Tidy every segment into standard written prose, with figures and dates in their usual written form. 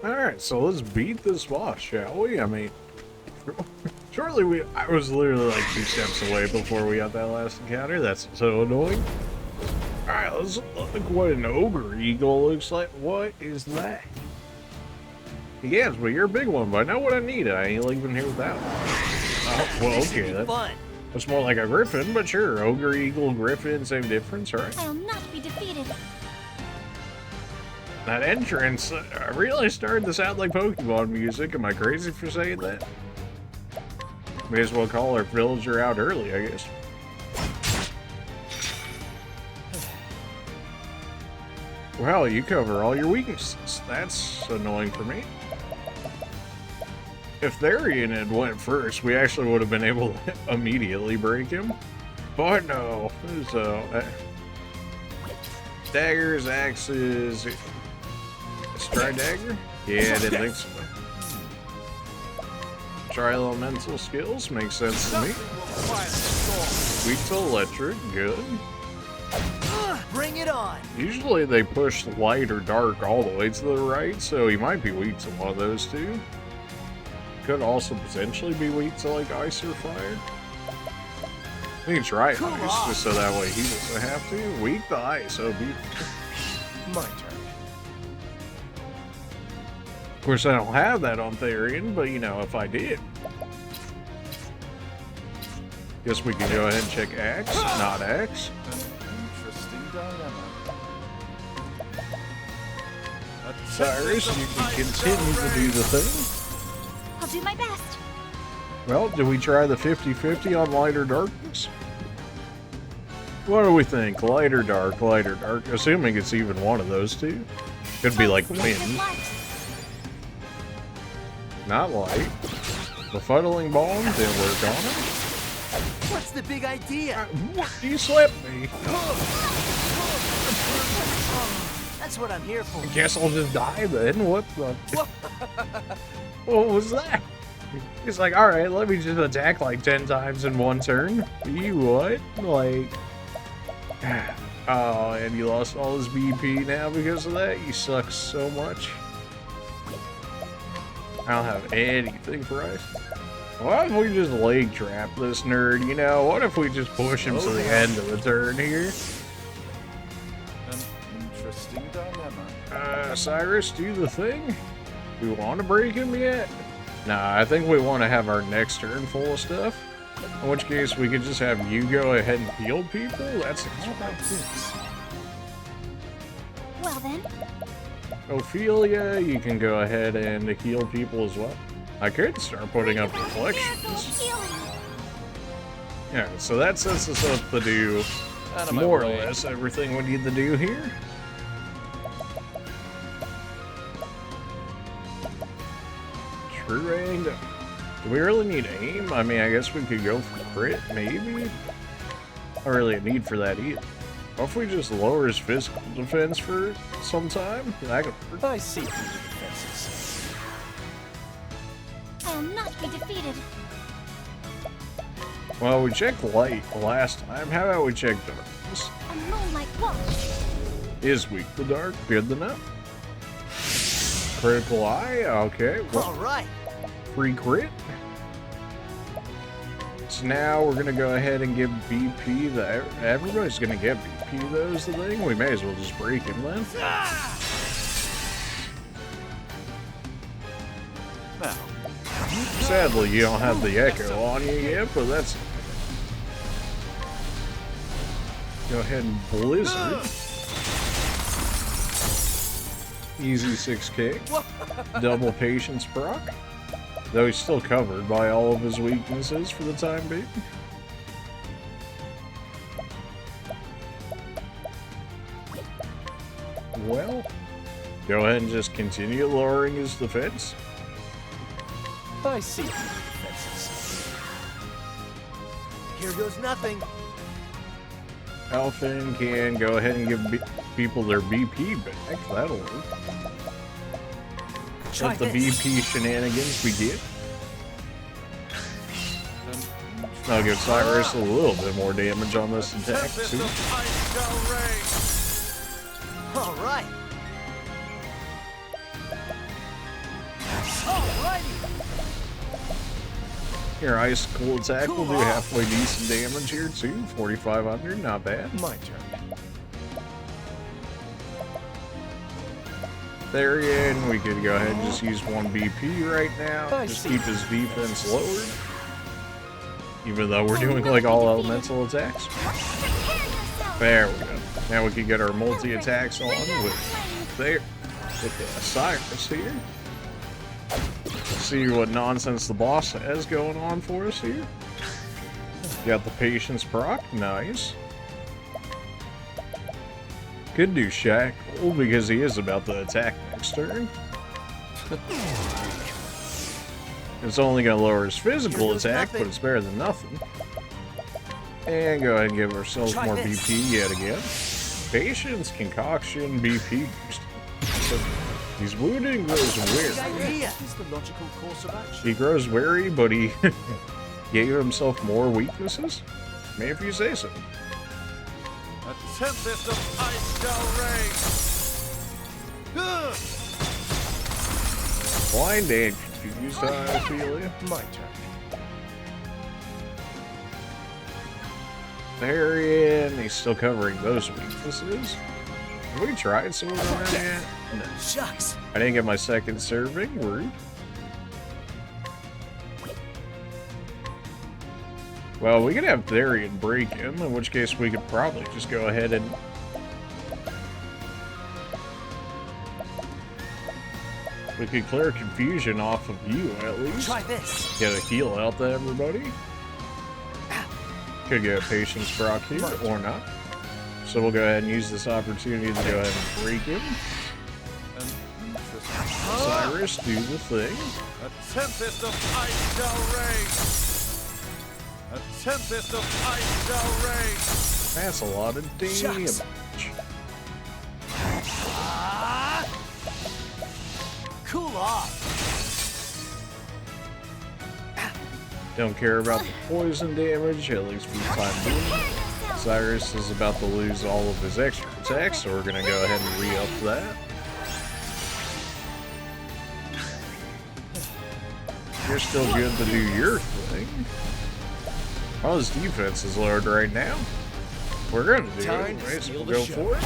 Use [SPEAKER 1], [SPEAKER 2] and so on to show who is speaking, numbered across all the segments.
[SPEAKER 1] Alright, so let's beat this boss, shall we? I mean, shortly I was literally like 2 steps away before we got that last encounter. That's so annoying. Alright, let's look what an ogre eagle looks like. What is that? Yes, but you're a big one, but I know what I need. I ain't leaving here without it. Oh, well, okay, that's more like a griffin, but sure. Ogre, eagle, griffin, same difference, right?
[SPEAKER 2] I'll not be defeated.
[SPEAKER 1] That entrance really started to sound like Pokemon music. Am I crazy for saying that? May as well call our villager out early, I guess. Well, you cover all your weaknesses. That's annoying for me. If Therian had went first, we actually would have been able to immediately break him. But no. So, daggers, axes... Try dagger? Yeah, I didn't think so. Try elemental skills, makes sense to me. Weak to electric, good.
[SPEAKER 3] Bring it on.
[SPEAKER 1] Usually they push light or dark all the way to the right, so he might be weak to one of those two. Could also potentially be weak to like ice or fire. We can try ice just so that way he doesn't have to. Weak to ice, oh be
[SPEAKER 3] My turn.
[SPEAKER 1] Of course, I don't have that on Therian, but you know, if I did. Guess we can go ahead and check Axe, not Axe.
[SPEAKER 3] Interesting dilemma.
[SPEAKER 1] Cyrus, you can continue to do the thing.
[SPEAKER 2] I'll do my best.
[SPEAKER 1] Well, do we try the 50-50 on light or darkness? What do we think? Light or dark? Light or dark? Assuming it's even one of those two. Could be like winds. Not light. Befuddling bomb, then work on it.
[SPEAKER 3] What's the big idea?
[SPEAKER 1] What? You slapped me.
[SPEAKER 3] That's what I'm here for.
[SPEAKER 1] I guess I'll just die then. What the? What was that? He's like, alright, let me just attack like 10 times in one turn. You what? Like... Oh, and you lost all his BP now because of that? You suck so much. I don't have anything for ice. What if we just leg trap this nerd, you know? What if we just push him to the end of the turn here?
[SPEAKER 3] An interesting dilemma.
[SPEAKER 1] Cyrus, do the thing? We want to break him yet? Nah, I think we want to have our next turn full of stuff. In which case, we could just have you go ahead and heal people? That's
[SPEAKER 3] How about this?
[SPEAKER 2] Well then.
[SPEAKER 1] Ophelia, you can go ahead and heal people as well. I could start putting up reflections. Yeah, so that sets us up to do more or less everything we need to do here. True aim. Do we really need aim? I mean, I guess we could go for crit, maybe? Not really a need for that either. What if we just lower his physical defense for some time? That could work.
[SPEAKER 3] I see through the defenses.
[SPEAKER 2] I'll not be defeated.
[SPEAKER 1] Well, we checked light last time. How about we check darkness?
[SPEAKER 2] A moonlight watch.
[SPEAKER 1] Is weak to dark. Good to know. Critical eye. Okay. Well,
[SPEAKER 3] All right.
[SPEAKER 1] free crit. So now we're gonna go ahead and give BP. Everybody's gonna get BP. Though is the thing. We may as well just break him then.
[SPEAKER 3] Now,
[SPEAKER 1] Sadly, you don't have the echo on you yet, but that's. Go ahead and blizzard. Easy 6k. Double patience proc. Though he's still covered by all of his weaknesses for the time being. Well, go ahead and just continue lowering his defense.
[SPEAKER 3] I see through the defenses. Here goes nothing.
[SPEAKER 1] Elfin can go ahead and give people their BP back. That'll work. Let the BP shenanigans begin. I'll give Cyrus a little bit more damage on this attack too.
[SPEAKER 3] All right.
[SPEAKER 1] Your icicle attack will do
[SPEAKER 3] Cool off.
[SPEAKER 1] halfway decent damage here too. 4,500, not bad.
[SPEAKER 3] My turn.
[SPEAKER 1] Therian, we could go ahead and just use 1 BP right now.
[SPEAKER 3] I
[SPEAKER 1] Just
[SPEAKER 3] see.
[SPEAKER 1] keep his defense lowered. Even though we're doing like all elemental attacks.
[SPEAKER 2] Prepare yourself.
[SPEAKER 1] There we go. Now we can get our multi-attacks on with Cyrus here. See what nonsense the boss has going on for us here. Got the patience proc, nice. Could do Shackle because he is about to attack next turn. It's only going to lower his physical attack, but it's better than nothing. And go ahead and give ourselves
[SPEAKER 3] Try
[SPEAKER 1] more
[SPEAKER 3] this.
[SPEAKER 1] BP yet again. Patience, concoction, BP boost. So he's wounded and grows weary.
[SPEAKER 3] Idea is the logical course of action.
[SPEAKER 1] He grows weary, but he gave himself more weaknesses? Maybe if you say so.
[SPEAKER 3] A tempest of ice shall reign.
[SPEAKER 1] Blind and confused, I feel you.
[SPEAKER 3] My turn.
[SPEAKER 1] Therian, he's still covering those weaknesses. Have we tried some of them yet? No.
[SPEAKER 3] Shucks.
[SPEAKER 1] I didn't get my second serving, rude. Well, we could have Therian break him, in which case we could probably just go ahead and... We could clear confusion off of you, at least.
[SPEAKER 3] Try this.
[SPEAKER 1] Get a heal out to everybody. Could get a patience proc here, or not. So we'll go ahead and use this opportunity to go ahead and break him. Cyrus, do the thing.
[SPEAKER 3] A tempest of ice shall reign. A tempest of ice shall reign.
[SPEAKER 1] That's a lot of damage.
[SPEAKER 3] Shucks. Cool off.
[SPEAKER 1] Don't care about the poison damage, at least for the time being. Cyrus is about to lose all of his extra attacks, so we're gonna go ahead and re-up that. You're still good to do your thing. Oh, his defense is lowered right now. We're gonna do
[SPEAKER 3] Time
[SPEAKER 1] it,
[SPEAKER 3] to
[SPEAKER 1] right? So
[SPEAKER 3] steal
[SPEAKER 1] we'll
[SPEAKER 3] the
[SPEAKER 1] go for it.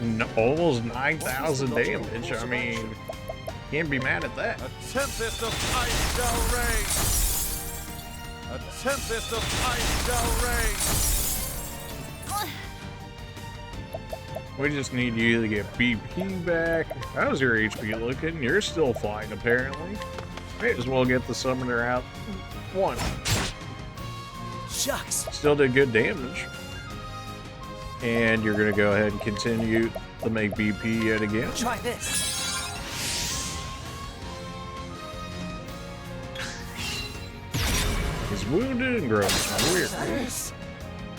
[SPEAKER 1] No, almost 9,000 damage. I mean, can't be mad at that.
[SPEAKER 3] A tempest of ice shall reign. A tempest of ice shall reign.
[SPEAKER 1] We just need you to get BP back. How's your HP looking? You're still fine, apparently. May as well get the summoner out. 1.
[SPEAKER 3] Shucks.
[SPEAKER 1] Still did good damage. And you're going to go ahead and continue to make BP yet again.
[SPEAKER 3] Try this.
[SPEAKER 1] He's wounded and grows weird.
[SPEAKER 3] Cyrus.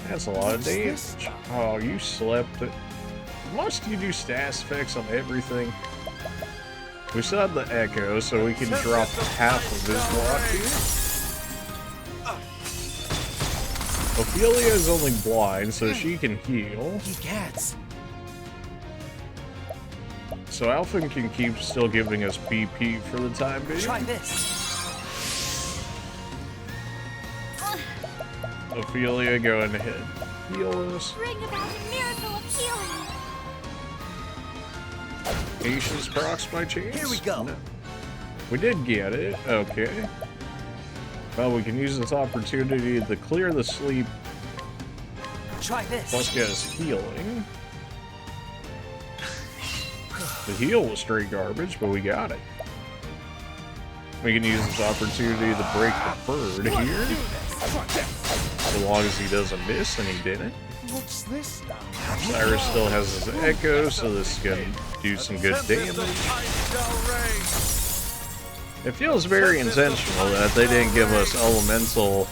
[SPEAKER 1] That's a lot of
[SPEAKER 3] What's this?
[SPEAKER 1] damage. Oh, you slept it. Must you do stat effects on everything? We still have the Echo, so we can drop half of his block here. Ophelia is only blind, so she can heal.
[SPEAKER 3] He gets.
[SPEAKER 1] So Alphen can keep still giving us BP for the time being.
[SPEAKER 3] Try this.
[SPEAKER 1] Ophelia, go ahead. Heal us.
[SPEAKER 2] Bring about a miracle of healing.
[SPEAKER 1] Patience procs by chance?
[SPEAKER 3] Here we go.
[SPEAKER 1] No. We did get it. Okay. Well, we can use this opportunity to clear the sleep,
[SPEAKER 3] Try this.
[SPEAKER 1] plus get us healing. The heal was straight garbage, but we got it. We can use this opportunity to break the bird here, as long as he doesn't miss, and he didn't.
[SPEAKER 3] What's this now?
[SPEAKER 1] Cyrus still has his Echo, so this is going to do some good damage. It feels very intentional that they didn't give us elemental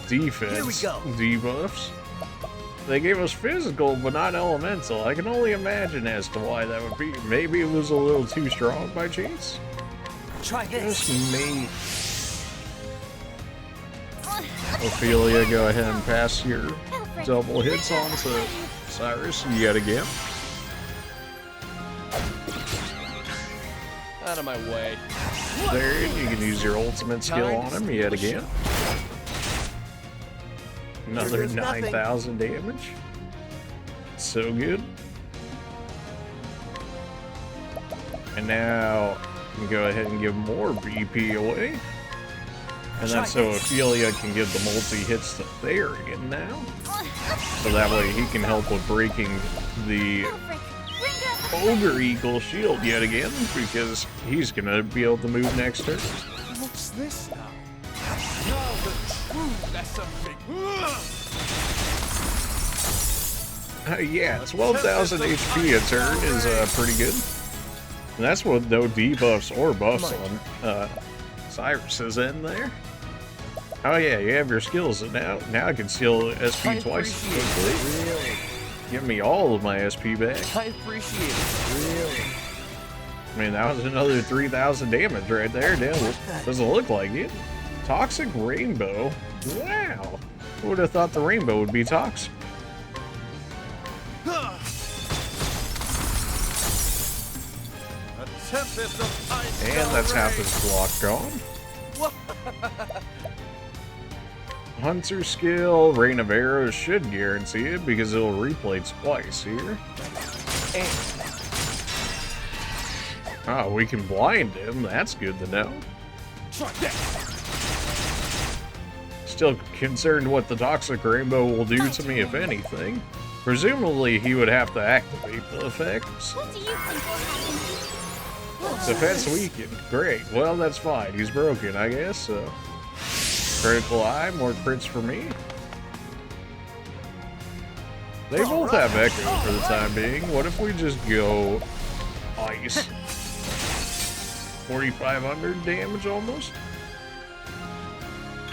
[SPEAKER 1] defense debuffs. They gave us physical, but not elemental. I can only imagine as to why that would be. Maybe it was a little too strong by chance.
[SPEAKER 3] Try this.
[SPEAKER 1] Just me. Ophelia, go ahead and pass your double hits on to Cyrus yet again.
[SPEAKER 4] Out of my way.
[SPEAKER 1] There, you can use your ultimate skill on him yet again. Another
[SPEAKER 5] There's nothing.
[SPEAKER 1] 9,000 damage. So good. And now you can go ahead and give more BP away. And that's so Ophelia can give the multi-hits to Therian now. So that way he can help with breaking the Ogre Eagle shield yet again, because he's gonna be able to move next turn.
[SPEAKER 3] What's this now? Now the true SMG.
[SPEAKER 1] Yeah, 12,000 HP a turn is pretty good. And that's with no debuffs or buffs on Cyrus's end there. Oh yeah, you have your skills now. Now I can steal SP twice as quickly.
[SPEAKER 5] Really?
[SPEAKER 1] Give me all of my SP back.
[SPEAKER 4] I appreciate it.
[SPEAKER 5] Really?
[SPEAKER 1] I mean, that was another 3,000 damage right there. Damn, doesn't look like it. Toxic Rainbow? Wow. Who would have thought the rainbow would be toxic?
[SPEAKER 3] A tempest of ice.
[SPEAKER 1] And that's half his block gone. Hunter skill, Rain of Arrows should guarantee it because it'll replay twice here. Oh, we can blind him. That's good to know. Still concerned what the Toxic Rainbow will do to me, if anything. Presumably, he would have to activate the effects.
[SPEAKER 2] What do you think will happen?
[SPEAKER 1] Defense weakened. Great. Well, that's fine. He's broken, I guess. So. Critical Eye, more crits for me. They both have Echo for the time being. What if we just go Ice? 4,500 damage almost?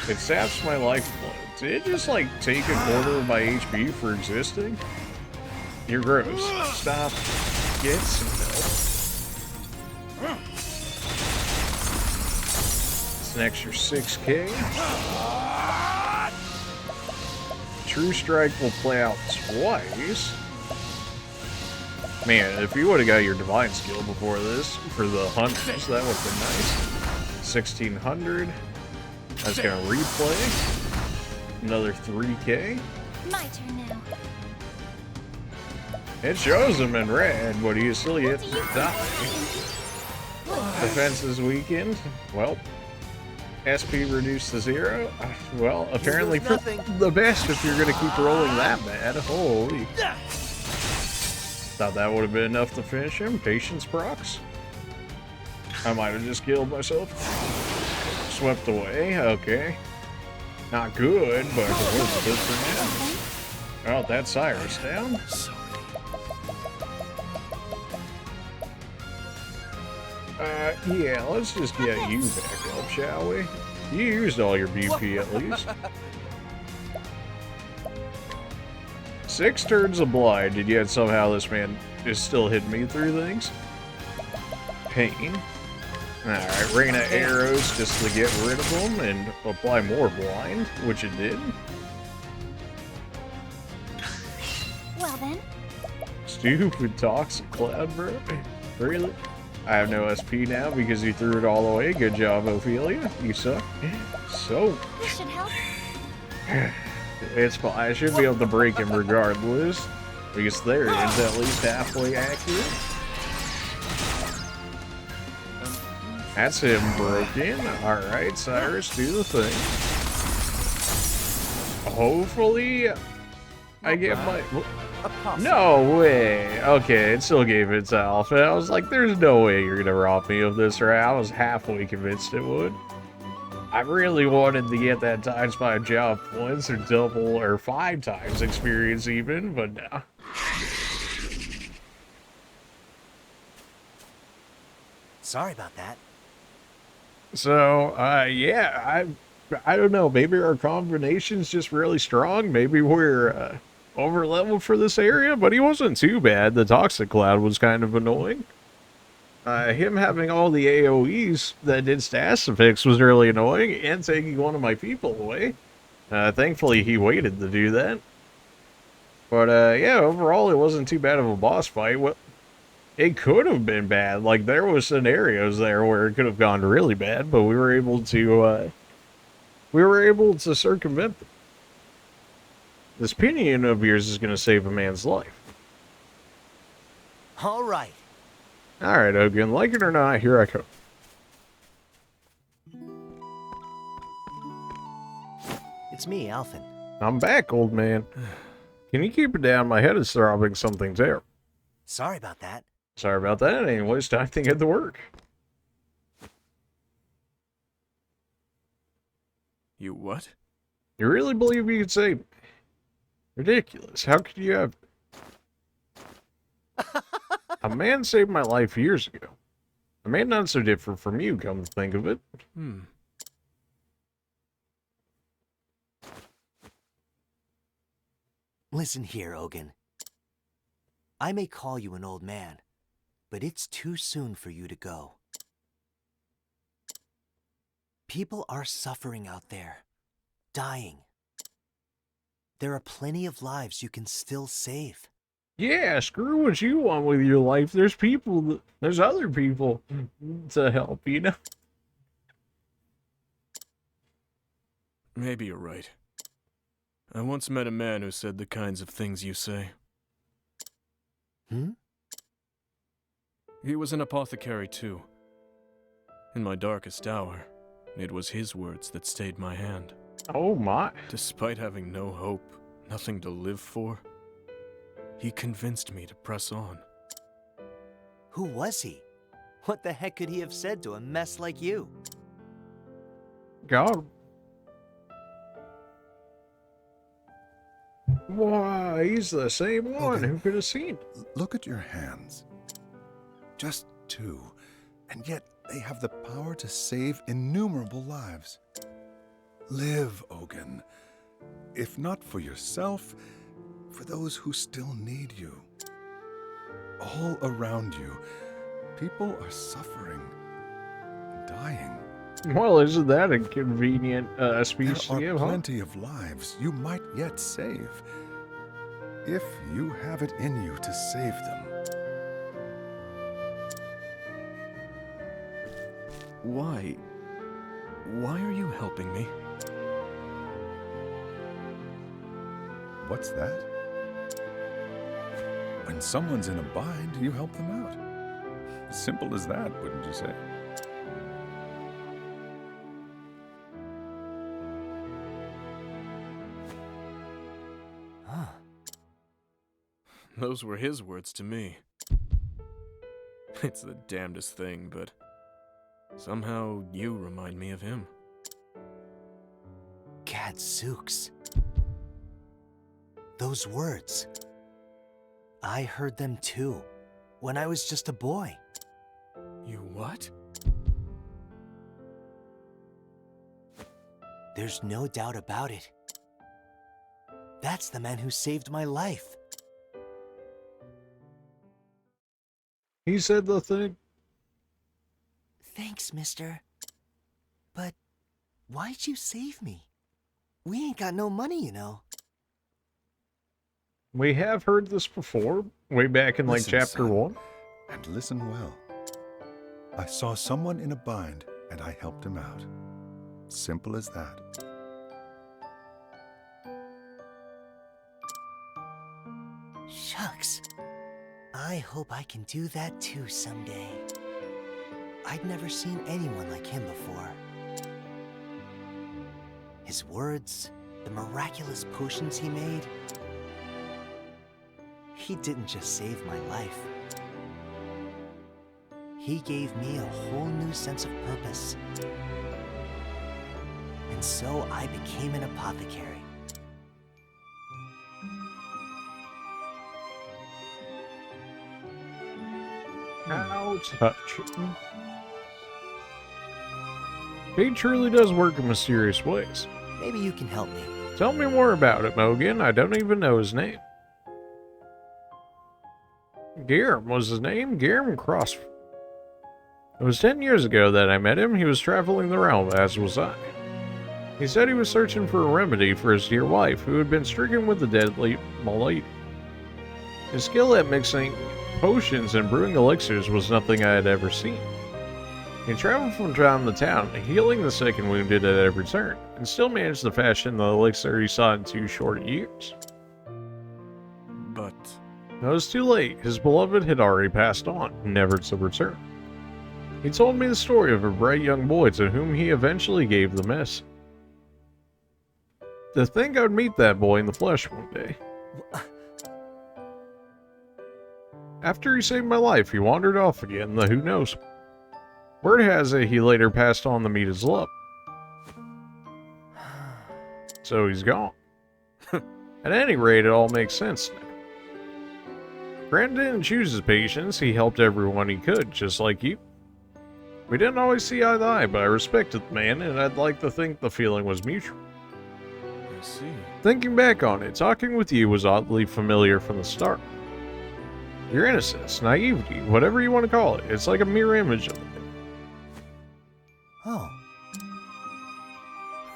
[SPEAKER 1] It saps my lifeblood. Did it just like take a quarter of my HP for existing? You're gross. Stop. Get some help. It's an extra 6k. True Strike will play out twice. Man, if you would have got your Divine Skill before this for the Hunters, that would have been nice. 1,600. That's gonna replay. Another 3k.
[SPEAKER 2] My turn now.
[SPEAKER 1] It shows him in red, but he still
[SPEAKER 2] What
[SPEAKER 1] yet
[SPEAKER 2] do
[SPEAKER 1] to
[SPEAKER 2] you think
[SPEAKER 1] die.
[SPEAKER 2] will happen?
[SPEAKER 1] Defense is weakened. Well, SP reduced to 0. Well, apparently for
[SPEAKER 5] nothing.
[SPEAKER 1] the best if you're gonna keep rolling that bad. Holy. Thought that would have been enough to finish him. Patience procs. I might have just killed myself. Swept away. Okay. Not good, but it was good for now. Oh, that's Cyrus down. Yeah, let's just get you back up, shall we? You used all your BP at least. 6 turns of blind, and yet somehow this man is still hitting me through things. Pain. Alright, rain of arrows just to get rid of them and apply more blind, which it did.
[SPEAKER 2] Well then,
[SPEAKER 1] Stupid toxic cloud, bro. Really? I have no SP now because you threw it all away. Good job, Ophelia. You suck. So,
[SPEAKER 2] this should help.
[SPEAKER 1] it's fine. I should be able to break him regardless. Because there it is at least halfway accurate. That's him broken. Alright, Cyrus, do the thing. Hopefully, I get my... No way. Okay, it still gave its alpha. I was like, there's no way you're gonna rob me of this, right? I was halfway convinced it would. I really wanted to get that times 5 job points or double or 5 times experience even, but no.
[SPEAKER 5] Sorry about that.
[SPEAKER 1] So, yeah, I don't know. Maybe our combination's just really strong. Maybe we're over leveled for this area, but he wasn't too bad. The Toxic Cloud was kind of annoying. Him having all the AoEs that did status effects was really annoying, and taking one of my people away. Thankfully, he waited to do that. But, yeah, overall, it wasn't too bad of a boss fight. It could have been bad. Like, there was scenarios there where it could have gone really bad, but we were able to circumvent them. This pinion of yours is going to save a man's life.
[SPEAKER 5] All right.
[SPEAKER 1] All right, Ogre, like it or not, here I come.
[SPEAKER 5] It's me, Alphen.
[SPEAKER 1] I'm back, old man. Can you keep it down? My head is throbbing something terrible.
[SPEAKER 5] Sorry about that.
[SPEAKER 1] Sorry about that. Anyways, time to get to work.
[SPEAKER 6] You what?
[SPEAKER 1] You really believe you could save me? Ridiculous. How could you have... A man saved my life years ago. A man not so different from you, come to think of it.
[SPEAKER 5] Listen here, Ogre. I may call you an old man, but it's too soon for you to go. People are suffering out there, dying. There are plenty of lives you can still save.
[SPEAKER 1] Yeah, screw what you want with your life. There's people, there's other people to help, you know?
[SPEAKER 6] Maybe you're right. I once met a man who said the kinds of things you say. He was an apothecary too. In my darkest hour, it was his words that stayed my hand.
[SPEAKER 1] Oh my.
[SPEAKER 6] Despite having no hope, nothing to live for, he convinced me to press on.
[SPEAKER 5] Who was he? What the heck could he have said to a mess like you?
[SPEAKER 1] God. Why, he's the same one.
[SPEAKER 7] Okay.
[SPEAKER 1] Who could have seen?
[SPEAKER 7] Look at your hands. Just two, and yet they have the power to save innumerable lives. Live, Ogre. If not for yourself, for those who still need you. All around you, people are suffering, dying.
[SPEAKER 1] Well, isn't that a convenient speech to
[SPEAKER 7] There
[SPEAKER 1] give,
[SPEAKER 7] are
[SPEAKER 1] huh?
[SPEAKER 7] plenty of lives you might yet save, if you have it in you to save them.
[SPEAKER 6] Why? Why are you helping me?
[SPEAKER 7] What's that? When someone's in a bind, you help them out. Simple as that, wouldn't you say?
[SPEAKER 6] Those were his words to me. It's the damnedest thing, but somehow you remind me of him.
[SPEAKER 5] Gadzooks. Those words. I heard them too, when I was just a boy.
[SPEAKER 6] You what?
[SPEAKER 5] There's no doubt about it. That's the man who saved my life.
[SPEAKER 1] He said the thing.
[SPEAKER 5] Thanks, mister. But why'd you save me? We ain't got no money, you know.
[SPEAKER 1] We have heard this before, way back in like
[SPEAKER 7] Listen,
[SPEAKER 1] chapter
[SPEAKER 7] son,
[SPEAKER 1] 1.
[SPEAKER 7] And listen well. I saw someone in a bind, and I helped him out. Simple as that.
[SPEAKER 5] Shucks. I hope I can do that too someday. I'd never seen anyone like him before. His words, the miraculous potions he made. He didn't just save my life. He gave me a whole new sense of purpose. And so I became an apothecary.
[SPEAKER 1] How touching. Fate truly does work in mysterious ways.
[SPEAKER 5] Maybe you can help me.
[SPEAKER 1] Tell me more about it, Mogan. I don't even know his name. Garem was his name? Garem Crossford. It was 10 years ago that I met him. He was traveling the realm, as was I. He said he was searching for a remedy for his dear wife, who had been stricken with the deadly malady. His skill at mixing potions and brewing elixirs was nothing I had ever seen. He traveled from town to town, healing the sick and wounded at every turn, and still managed to fashion the elixir he sought in 2 short years.
[SPEAKER 6] But
[SPEAKER 1] It was too late. His beloved had already passed on, never to return. He told me the story of a bright young boy to whom he eventually gave the message. To think I would meet that boy in the flesh one day. After he saved my life, he wandered off again, though who knows. Word has it he later passed on to meet his love. So he's gone. At any rate, it all makes sense now. Grant didn't choose his patients, he helped everyone he could, just like you. We didn't always see eye to eye, but I respected the man, and I'd like to think the feeling was mutual.
[SPEAKER 6] I see.
[SPEAKER 1] Thinking back on it, talking with you was oddly familiar from the start. Your innocence, naivety, whatever you want to call it, it's like a mirror image of it.
[SPEAKER 5] Oh,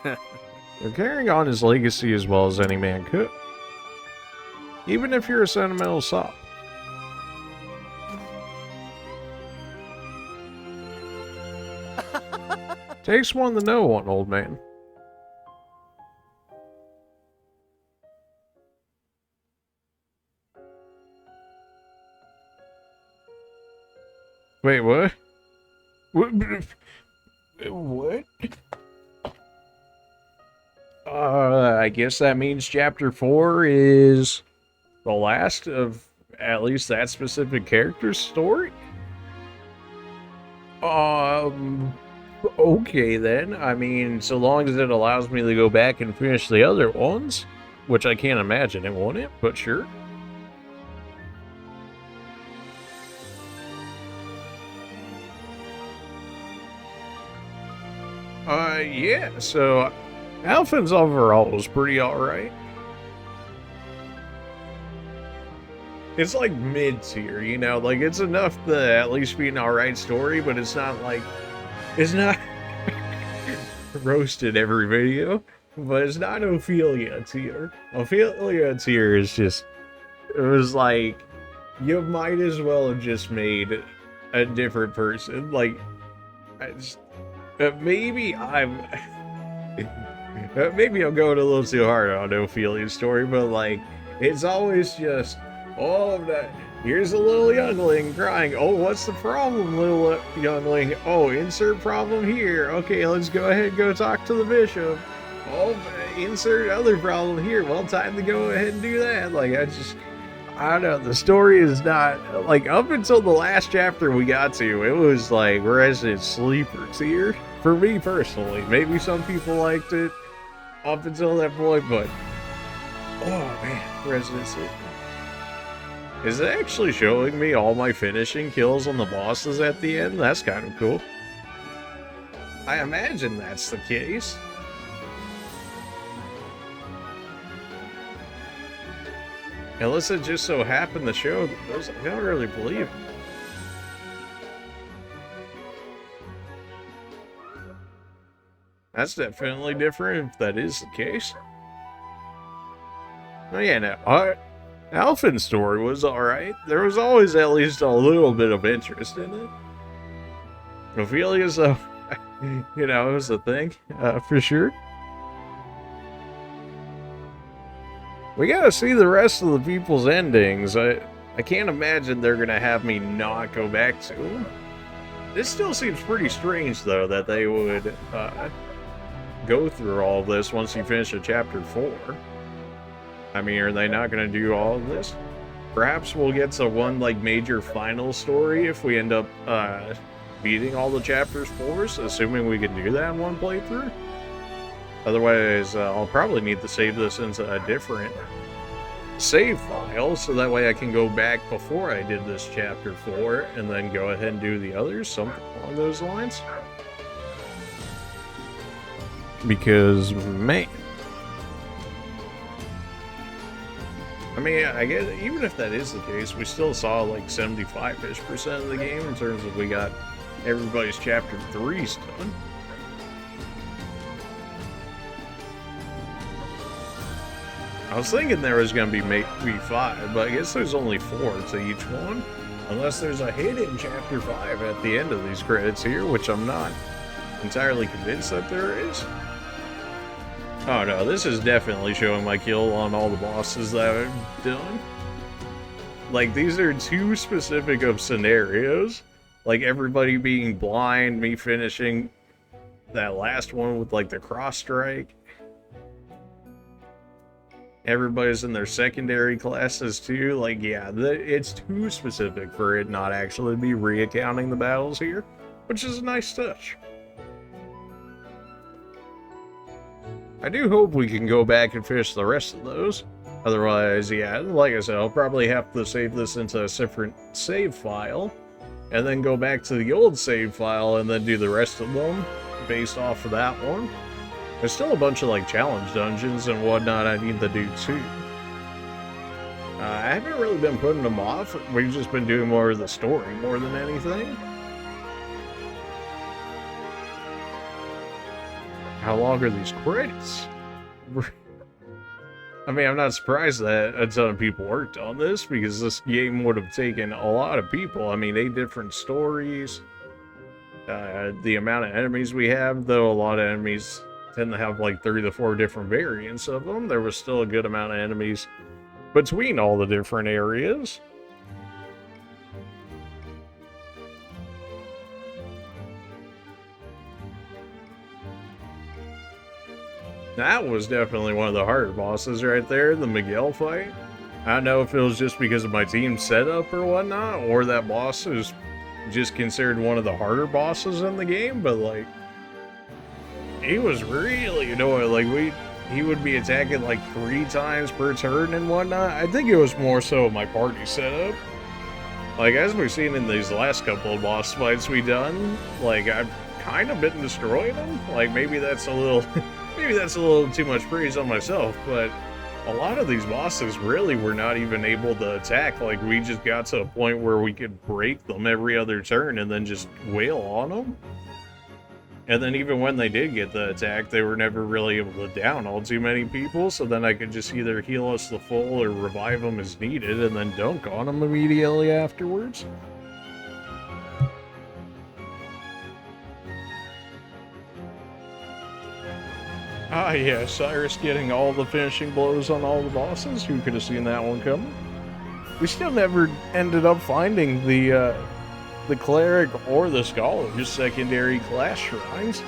[SPEAKER 1] You're carrying on his legacy as well as any man could. Even if you're a sentimental sop. Takes one to know one, old man. Wait, what? What? I guess that means chapter 4 is the last of at least that specific character's story? Okay then. I mean, so long as it allows me to go back and finish the other ones, which I can't imagine it won't, but sure. Yeah, so Alpha's overall was pretty alright. It's like mid-tier, you know, like it's enough to at least be an alright story, but it's not like, it's not roasted every video, but it's not Ophelia tier. Ophelia tier is just, it was like, you might as well have just made a different person. Like, I just, maybe I'm going a little too hard on Ophelia's story, but like, it's always just, oh, here's a little youngling crying. Oh, what's the problem, little youngling? Oh, insert problem here. Okay, let's go ahead and go talk to the bishop. Oh, insert other problem here. Well, time to go ahead and do that. Like, I don't know. The story is not, like, up until the last chapter we got to, it was like Resident Sleeper tier. For me personally. Maybe some people liked it up until that point, but oh man, Resident Sleeper. Is it actually showing me all my finishing kills on the bosses at the end? That's kind of cool. I imagine that's the case. Unless it just so happened to show those, I don't really believe it. That's definitely different if that is the case. Oh yeah, now, Alpha's story was alright. There was always at least a little bit of interest in it. Ophelia's, you know, it was a thing, for sure. We gotta see the rest of the people's endings. I can't imagine they're gonna have me not go back to them. This still seems pretty strange, though, that they would, go through all of this once you finish a chapter 4. I mean, are they not going to do all of this? Perhaps we'll get to one, like, major final story if we end up, beating all the chapters 4s, assuming we can do that in one playthrough. Otherwise, I'll probably need to save this into a different save file, so that way I can go back before I did this chapter 4, and then go ahead and do the others, something along those lines. Because, man, I mean, I guess even if that is the case, we still saw like 75-ish% of the game in terms of we got everybody's chapter 3s done. I was thinking there was going to be maybe 5, but I guess there's only 4 to each one. Unless there's a hidden Chapter 5 at the end of these credits here, which I'm not entirely convinced that there is. Oh no, this is definitely showing my kill on all the bosses that I've done. Like, these are too specific of scenarios. Like, everybody being blind, me finishing that last one with, like, the cross strike. Everybody's in their secondary classes, too. Like, yeah, it's too specific for it not actually be reaccounting the battles here, which is a nice touch. I do hope we can go back and finish the rest of those. Otherwise, yeah, like I said, I'll probably have to save this into a different save file, and then go back to the old save file and then do the rest of them based off of that one. There's still a bunch of, like, challenge dungeons and whatnot I need to do, too. I haven't really been putting them off. We've just been doing more of the story more than anything. How long are these credits? I mean, I'm not surprised that a ton of people worked on this, because this game would have taken a lot of people. I mean, 8 different stories. The amount of enemies we have, though a lot of enemies tend to have like 3 to 4 different variants of them, there was still a good amount of enemies between all the different areas. That was definitely one of the harder bosses right there, the Miguel fight. I don't know if it was just because of my team setup or whatnot, or that boss is just considered one of the harder bosses in the game, but like, he was really annoying. Like, he would be attacking like 3 times per turn and whatnot. I think it was more so my party setup. Like, as we've seen in these last couple of boss fights we done, like, I've kind of been destroying them. Like, maybe that's a little too much praise on myself, but a lot of these bosses really were not even able to attack. Like, we just got to a point where we could break them every other turn and then just wail on them. And then even when they did get the attack, they were never really able to down all too many people, so then I could just either heal us the full or revive them as needed and then dunk on them immediately afterwards. Ah yeah, Cyrus getting all the finishing blows on all the bosses. Who could have seen that one coming? We still never ended up finding the cleric or the scholar's secondary class shrines.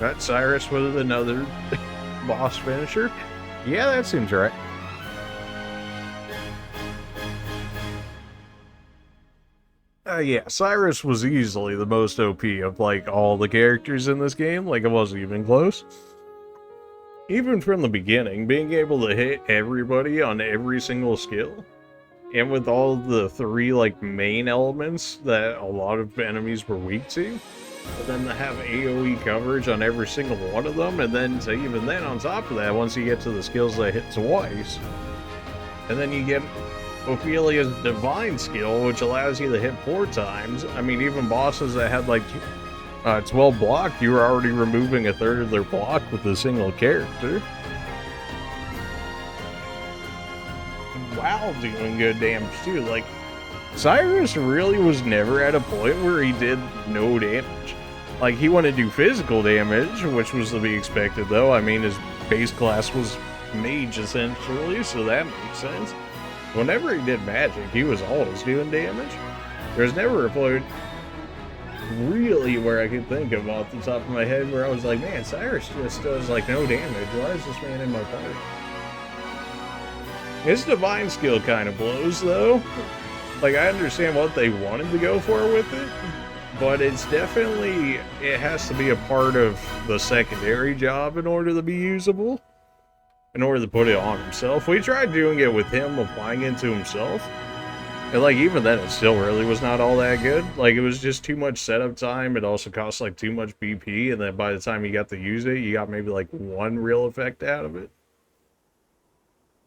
[SPEAKER 1] That Cyrus with another boss finisher? Yeah, that seems right. Yeah, Cyrus was easily the most OP of, like, all the characters in this game. Like, it wasn't even close. Even from the beginning, being able to hit everybody on every single skill, and with all the 3, like, main elements that a lot of enemies were weak to, but then to have AoE coverage on every single one of them, and then to even then, on top of that, once you get to the skills that hit twice, and then you get Ophelia's divine skill, which allows you to hit 4 times. I mean, even bosses that had like 12 block, you were already removing a third of their block with a single character. While doing good damage too. Like, Cyrus really was never at a point where he did no damage. Like, he wanted to do physical damage, which was to be expected though. I mean, his base class was mage essentially, so that makes sense. Whenever he did magic, he was always doing damage. There's never a point really where I could think of off the top of my head where I was like, man, Cyrus just does like no damage. Why is this man in my party? His divine skill kind of blows though. Like, I understand what they wanted to go for with it, but it's definitely, it has to be a part of the secondary job in order to be usable. In order to put it on himself. We tried doing it with him, applying it to himself. And like, even then, it still really was not all that good. Like, it was just too much setup time. It also cost like too much BP. And then by the time you got to use it, you got maybe like 1 real effect out of it.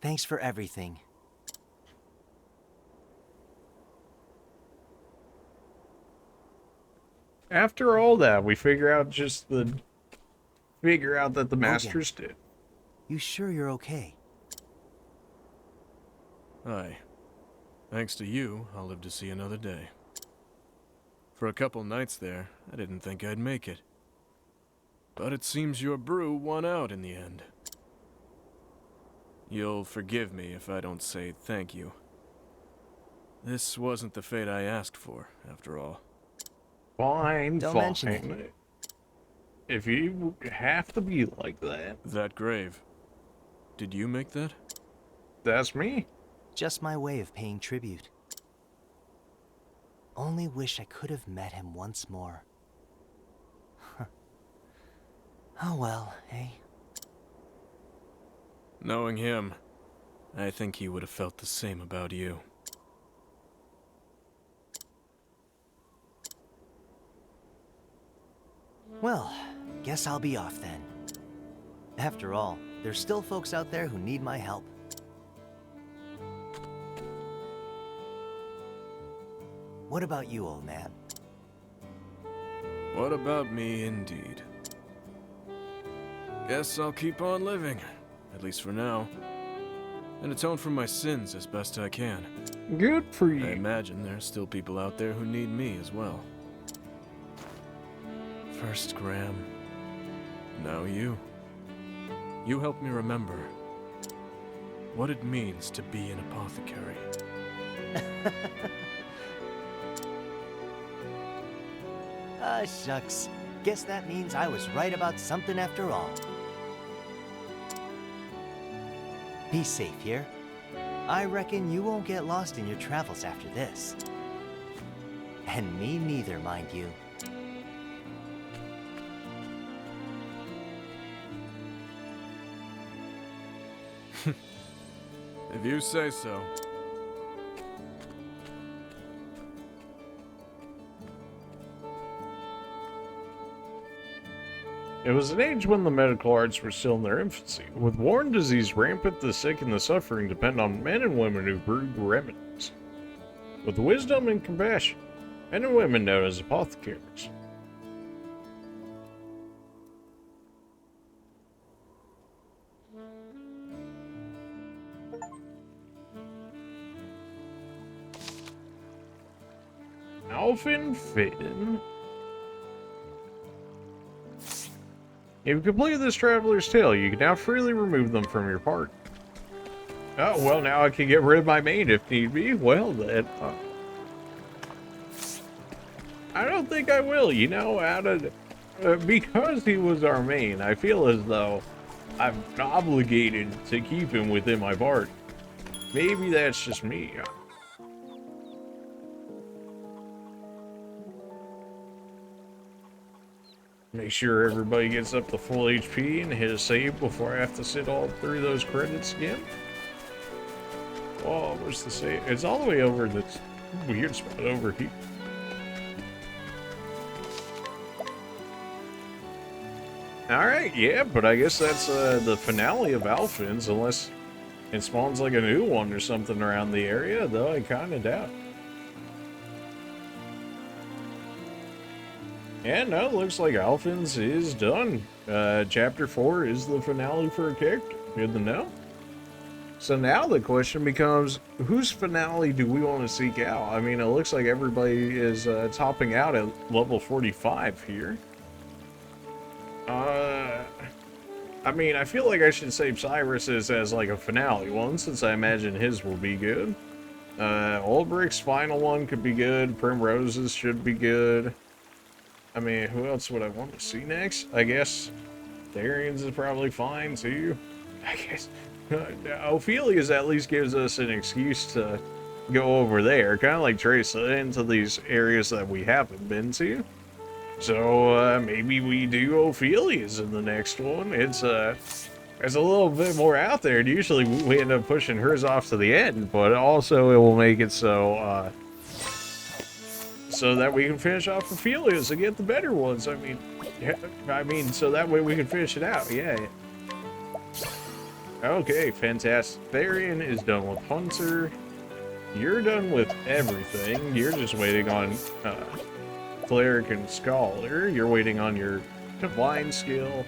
[SPEAKER 5] Thanks for everything.
[SPEAKER 1] After all that, we figure out that the masters did.
[SPEAKER 5] You sure you're okay?
[SPEAKER 6] Aye. Thanks to you, I'll live to see another day. For a couple nights there, I didn't think I'd make it. But it seems your brew won out in the end. You'll forgive me if I don't say thank you. This wasn't the fate I asked for, after all.
[SPEAKER 1] Fine,
[SPEAKER 5] Don't
[SPEAKER 1] fine.
[SPEAKER 5] mention it.
[SPEAKER 1] If you have to be like that,
[SPEAKER 6] That grave. Did you make that?
[SPEAKER 1] that's me.
[SPEAKER 5] Just my way of paying tribute. Only wish I could have met him once more. Oh well, eh?
[SPEAKER 6] Knowing him, I think he would have felt the same about you.
[SPEAKER 5] Well, guess I'll be off then. After all, there's still folks out there who need my help. What about you, old man?
[SPEAKER 6] What about me, indeed? Guess I'll keep on living, at least for now, and atone for my sins as best I can.
[SPEAKER 1] Good for
[SPEAKER 6] I
[SPEAKER 1] you.
[SPEAKER 6] imagine there's still people out there who need me as well. First Graham, now you. You help me remember what it means to be an apothecary.
[SPEAKER 5] Ah, shucks. Guess that means I was right about something after all. Be safe here. I reckon you won't get lost in your travels after this. And me neither, mind you.
[SPEAKER 6] If you say so.
[SPEAKER 1] It was an age when the medical arts were still in their infancy. With war and disease rampant, the sick and the suffering depend on men and women who brewed remedies. With wisdom and compassion, men and women known as apothecaries. Alvin Finn. If you completed this traveler's tale, you can now freely remove them from your party. Oh, well, now I can get rid of my main if need be. Well, then. I don't think I will, you know, because he was our main, I feel as though I'm obligated to keep him within my party. Maybe that's just me. Make sure everybody gets up to full HP and hit a save before I have to sit all through those credits again. Oh, where's the save? It's all the way over in this weird spot over here. Alright, yeah, but I guess that's the finale of Alphins, unless it spawns like a new one or something around the area, though I kinda doubt. Yeah, no, it looks like Alphins is done. Chapter 4 is the finale for a character. Good to know. So now the question becomes, whose finale do we want to seek out? I mean, it looks like everybody is topping out at level 45 here. I mean, I feel like I should save Cyrus's as like a finale one, since I imagine his will be good. Ulbrich's final one could be good. Primrose's should be good. I mean, who else would I want to see next? I guess Darian's is probably fine too. I guess Ophelia's at least gives us an excuse to go over there, kind of like trace into these areas that we haven't been to. So maybe we do Ophelia's in the next one. It's a little bit more out there. And usually we end up pushing hers off to the end, but also it will make it so so that we can finish off Ophelia's and get the better ones. I mean, so that way we can finish it out. Yeah. Okay, fantastic. Therian is done with Hunter. You're done with everything. You're just waiting on Cleric and Scholar. You're waiting on your Divine skill.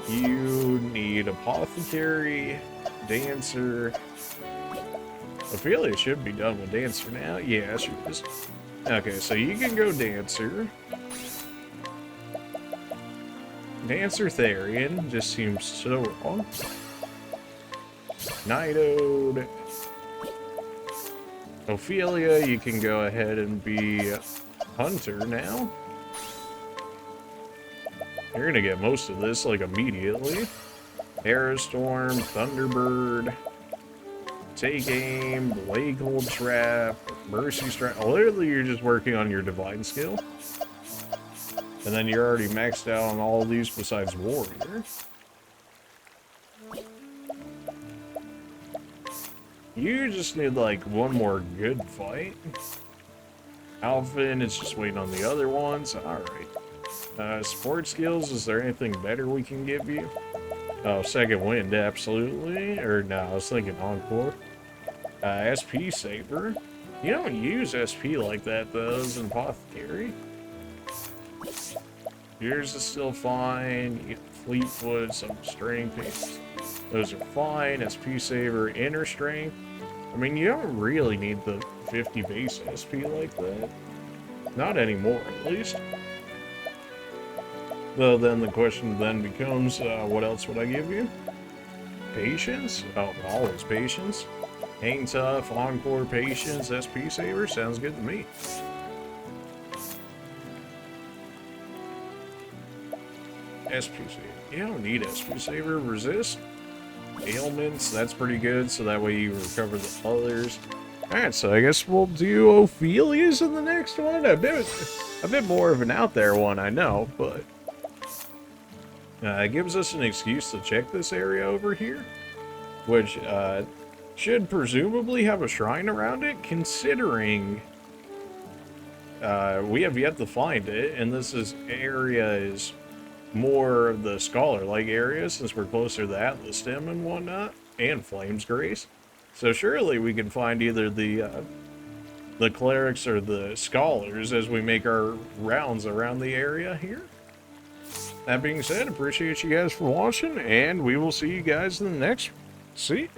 [SPEAKER 1] You need Apothecary, Dancer, Ophelia should be done with Dancer now. Yeah, she is. Okay, so you can go Dancer. Dancer Therian just seems so wrong. Nidode. Ophelia, you can go ahead and be Hunter now. You're gonna get most of this, like, immediately. Aerostorm, Thunderbird, Take Aim, Blade Cold Trap, Mercy Strike. Literally, you're just working on your Divine skill. And then you're already maxed out on all of these besides Warrior. You just need, like, one more good fight. Alphin is just waiting on the other ones. Alright. Support skills, is there anything better we can give you? Oh, Second Wind, absolutely. Or, no, I was thinking Encore. SP Saver. You don't use SP like that, though, as an Apothecary. Yours is still fine. You get Fleetfoot, some Strength. Those are fine. SP Saver, Inner Strength. I mean, you don't really need the 50 base SP like that. Not anymore, at least. Though then the question then becomes, what else would I give you? Patience? Oh, always patience. Hang Tough, Encore, Patience, SP Saver? Sounds good to me. SP Saver. You don't need SP Saver. Resist. Ailments, that's pretty good, so that way you recover the others. Alright, so I guess we'll do Ophelia's in the next one. A bit more of an out there one, I know, but it gives us an excuse to check this area over here, which should presumably have a shrine around it, considering we have yet to find it, and area is more of the scholar-like area since we're closer to the Atlas Stem and whatnot, and Flame's Grace. So surely we can find either the clerics or the scholars as we make our rounds around the area here. That being said, appreciate you guys for watching, and we will see you guys in the next. See?